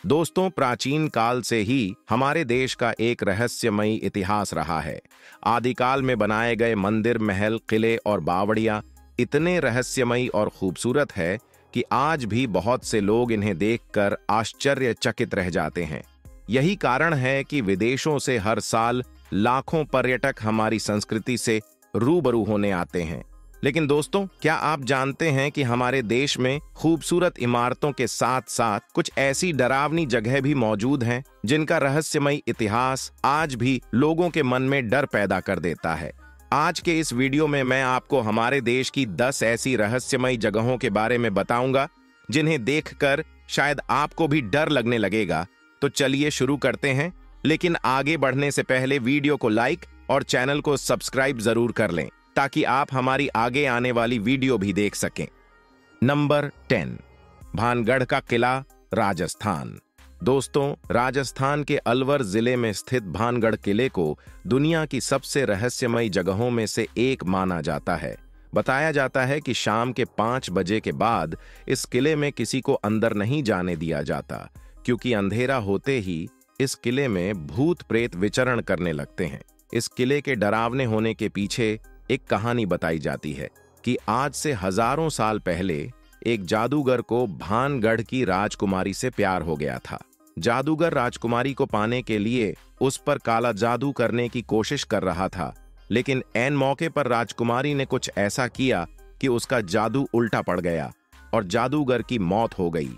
दोस्तों, प्राचीन काल से ही हमारे देश का एक रहस्यमयी इतिहास रहा है। आदिकाल में बनाए गए मंदिर, महल, किले और बावड़ियां इतने रहस्यमयी और खूबसूरत है कि आज भी बहुत से लोग इन्हें देखकर आश्चर्यचकित रह जाते हैं। यही कारण है कि विदेशों से हर साल लाखों पर्यटक हमारी संस्कृति से रूबरू होने आते हैं। लेकिन दोस्तों, क्या आप जानते हैं कि हमारे देश में खूबसूरत इमारतों के साथ साथ कुछ ऐसी डरावनी जगह भी मौजूद हैं जिनका रहस्यमयी इतिहास आज भी लोगों के मन में डर पैदा कर देता है। आज के इस वीडियो में मैं आपको हमारे देश की 10 ऐसी रहस्यमयी जगहों के बारे में बताऊंगा जिन्हें देखकर शायद आपको भी डर लगने लगेगा। तो चलिए शुरू करते हैं, लेकिन आगे बढ़ने से पहले वीडियो को लाइक और चैनल को सब्सक्राइब जरूर कर लें ताकि आप हमारी आगे आने वाली वीडियो भी देख सकें। नंबर 10, भानगढ़ का किला, राजस्थान। दोस्तों, राजस्थान के अलवर जिले में स्थित भानगढ़ किले को दुनिया की सबसे रहस्यमयी जगहों में से एक माना जाता है। बताया जाता है कि शाम के 5 बजे के बाद इस किले में किसी को अंदर नहीं जाने दिया जाता, क्योंकि अंधेरा होते ही इस किले में भूत प्रेत विचरण करने लगते हैं। इस किले के डरावने होने के पीछे एक कहानी बताई जाती है कि आज से हजारों साल पहले एक जादूगर को भानगढ़ की राजकुमारी से प्यार हो गया था। जादूगर राजकुमारी को पाने के लिए उस पर काला जादू करने की कोशिश कर रहा था, लेकिन ऐन मौके पर राजकुमारी ने कुछ ऐसा किया कि उसका जादू उल्टा पड़ गया और जादूगर की मौत हो गई।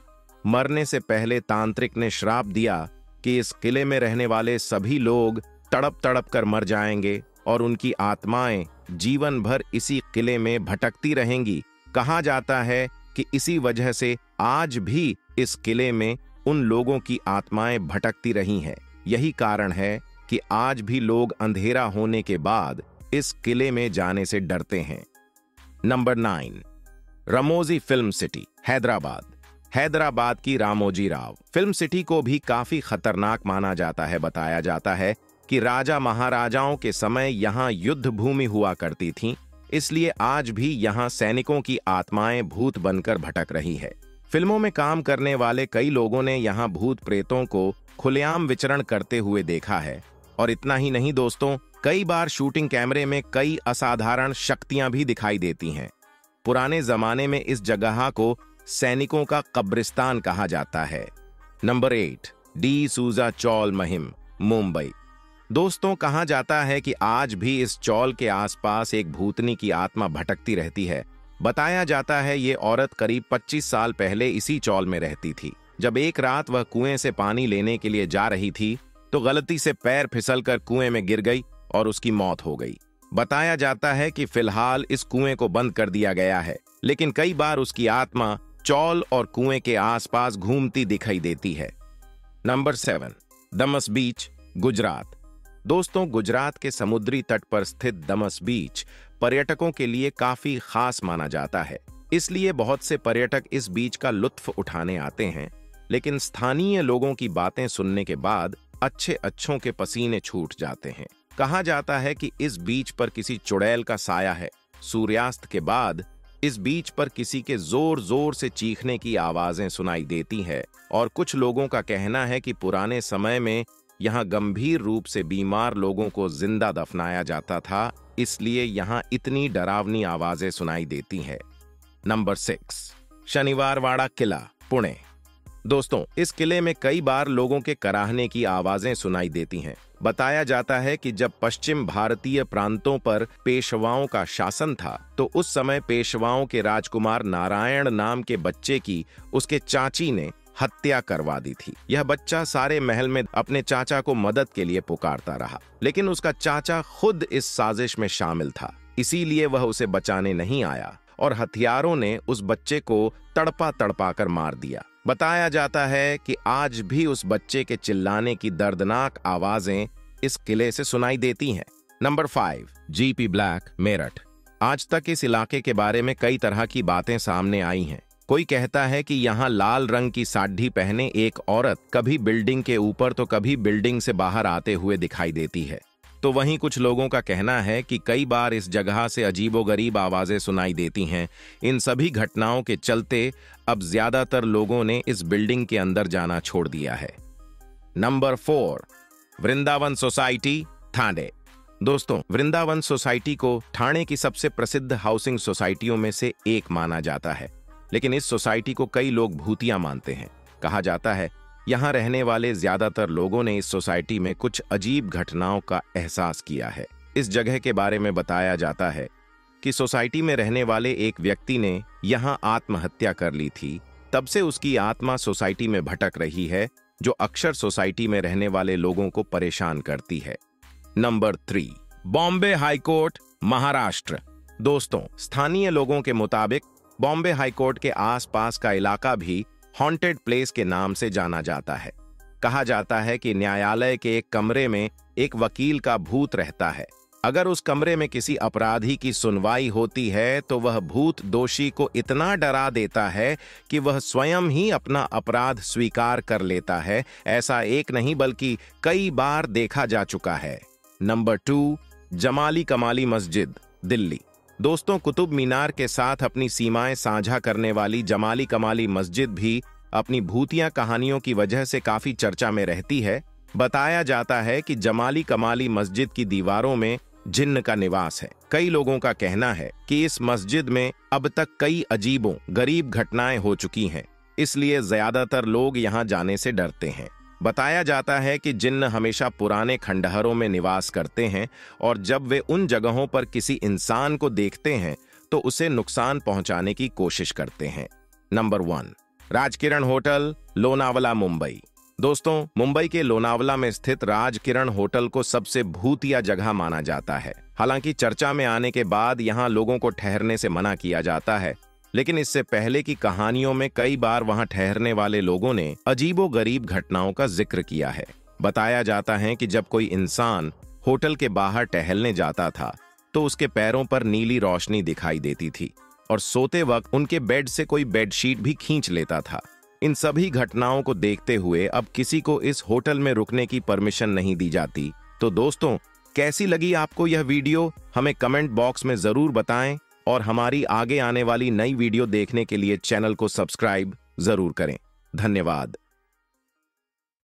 मरने से पहले तांत्रिक ने श्राप दिया कि इस किले में रहने वाले सभी लोग तड़प तड़प कर मर जाएंगे और उनकी आत्माएं जीवन भर इसी किले में भटकती रहेंगी। कहा जाता है कि इसी वजह से आज भी इस किले में उन लोगों की आत्माएं भटकती रही हैं। यही कारण है कि आज भी लोग अंधेरा होने के बाद इस किले में जाने से डरते हैं। Number 9, Ramoji film city, Hyderabad. Hyderabad की रामोजी राव फिल्म सिटी को भी काफी खतरनाक माना जाता है। बताया जाता है कि राजा महाराजाओं के समय यहाँ युद्ध भूमि हुआ करती थीं, इसलिए आज भी यहाँ सैनिकों की आत्माएं भूत बनकर भटक रही है। फिल्मों में काम करने वाले कई लोगों ने यहाँ भूत प्रेतों को खुलेआम विचरण करते हुए देखा है। और इतना ही नहीं दोस्तों, कई बार शूटिंग कैमरे में कई असाधारण शक्तियां भी दिखाई देती हैं। पुराने जमाने में इस जगह को सैनिकों का कब्रिस्तान कहा जाता है। नंबर 8, डी सूजा चौल महिम, मुंबई। दोस्तों, कहा जाता है कि आज भी इस चौल के आसपास एक भूतनी की आत्मा भटकती रहती है। बताया जाता है ये औरत करीब 25 साल पहले इसी चौल में रहती थी। जब एक रात वह कुएं से पानी लेने के लिए जा रही थी तो गलती से पैर फिसलकर कुएं में गिर गई और उसकी मौत हो गई। बताया जाता है कि फिलहाल इस कुएं को बंद कर दिया गया है, लेकिन कई बार उसकी आत्मा चौल और कुएं के आसपास घूमती दिखाई देती है। नंबर 7, दमस बीच, गुजरात। दोस्तों, गुजरात के समुद्री तट पर स्थित दमस बीच पर्यटकों के लिए काफी खास माना जाता है, इसलिए बहुत से पर्यटक इस बीच का लुत्फ उठाने आते हैं। लेकिन स्थानीय लोगों की बातें सुनने के बाद अच्छों के पसीने छूट जाते हैं। कहा जाता है कि इस बीच पर किसी चुड़ैल का साया है। सूर्यास्त के बाद इस बीच पर किसी के जोर जोर से चीखने की आवाजें सुनाई देती है और कुछ लोगों का कहना है कि पुराने समय में यहाँ गंभीर रूप से बीमार लोगों को जिंदा दफनाया जाता था, इसलिए यहाँ इतनी डरावनी आवाजें सुनाई देती हैं। नंबर 6, शनिवारवाड़ा किला, पुणे। दोस्तों, इस किले में कई बार लोगों के कराहने की आवाजें सुनाई देती हैं। बताया जाता है कि जब पश्चिम भारतीय प्रांतों पर पेशवाओं का शासन था तो उस समय पेशवाओं के राजकुमार नारायण नाम के बच्चे की उसके चाची ने हत्या करवा दी थी। यह बच्चा सारे महल में अपने चाचा को मदद के लिए पुकारता रहा, लेकिन उसका चाचा खुद इस साजिश में शामिल था, इसीलिए वह उसे बचाने नहीं आया और हथियारों ने उस बच्चे को तड़पा तड़पा कर मार दिया। बताया जाता है कि आज भी उस बच्चे के चिल्लाने की दर्दनाक आवाजें इस किले से सुनाई देती हैं। Number 5, GP black, Meerut. आज तक इस इलाके के बारे में कई तरह की बातें सामने आई हैं। कोई कहता है कि यहाँ लाल रंग की साड़ी पहने एक औरत कभी बिल्डिंग के ऊपर तो कभी बिल्डिंग से बाहर आते हुए दिखाई देती है। तो वहीं कुछ लोगों का कहना है कि कई बार इस जगह से अजीबोगरीब आवाजें सुनाई देती हैं। इन सभी घटनाओं के चलते अब ज्यादातर लोगों ने इस बिल्डिंग के अंदर जाना छोड़ दिया है। Number 4, Vrindavan society, Thane. दोस्तों, वृंदावन सोसाइटी को ठाणे की सबसे प्रसिद्ध हाउसिंग सोसाइटियों में से एक माना जाता है, लेकिन इस सोसाइटी को कई लोग भूतिया मानते हैं। कहा जाता है यहाँ रहने वाले ज्यादातर लोगों ने इस सोसाइटी में कुछ अजीब घटनाओं का एहसास किया है। इस जगह के बारे में बताया जाता है कि सोसाइटी में रहने वाले एक व्यक्ति ने यहाँ आत्महत्या कर ली थी। तब से उसकी आत्मा सोसाइटी में भटक रही है, जो अक्सर सोसाइटी में रहने वाले लोगों को परेशान करती है। Number 3, Bombay high court, Maharashtra. दोस्तों, स्थानीय लोगों के मुताबिक बॉम्बे हाईकोर्ट के आसपास का इलाका भी हॉन्टेड प्लेस के नाम से जाना जाता है। कहा जाता है कि न्यायालय के एक कमरे में एक वकील का भूत रहता है। अगर उस कमरे में किसी अपराधी की सुनवाई होती है तो वह भूत दोषी को इतना डरा देता है कि वह स्वयं ही अपना अपराध स्वीकार कर लेता है। ऐसा एक नहीं बल्कि कई बार देखा जा चुका है। नंबर 2, जमाली कमाली मस्जिद, दिल्ली। दोस्तों, कुतुब मीनार के साथ अपनी सीमाएं साझा करने वाली जमाली कमाली मस्जिद भी अपनी भूतिया कहानियों की वजह से काफी चर्चा में रहती है। बताया जाता है कि जमाली कमाली मस्जिद की दीवारों में जिन्न का निवास है। कई लोगों का कहना है कि इस मस्जिद में अब तक कई अजीबों गरीब घटनाएं हो चुकी हैं, इसलिए ज्यादातर लोग यहां जाने से डरते हैं। बताया जाता है कि जिन्न हमेशा पुराने खंडहरों में निवास करते हैं और जब वे उन जगहों पर किसी इंसान को देखते हैं तो उसे नुकसान पहुंचाने की कोशिश करते हैं। Number 1, Rajkiran hotel, Lonavala, Mumbai. दोस्तों, मुंबई के लोनावला में स्थित राजकिरण होटल को सबसे भूतिया जगह माना जाता है। हालांकि चर्चा में आने के बाद यहां लोगों को ठहरने से मना किया जाता है, लेकिन इससे पहले की कहानियों में कई बार वहां ठहरने वाले लोगों ने अजीबोगरीब घटनाओं का जिक्र किया है। बताया जाता है कि जब कोई इंसान होटल के बाहर टहलने जाता था तो उसके पैरों पर नीली रोशनी दिखाई देती थी और सोते वक्त उनके बेड से कोई बेडशीट भी खींच लेता था। इन सभी घटनाओं को देखते हुए अब किसी को इस होटल में रुकने की परमिशन नहीं दी जाती। तो दोस्तों, कैसी लगी आपको यह वीडियो? हमें कमेंट बॉक्स में जरूर बताएं और हमारी आगे आने वाली नई वीडियो देखने के लिए चैनल को सब्सक्राइब जरूर करें। धन्यवाद।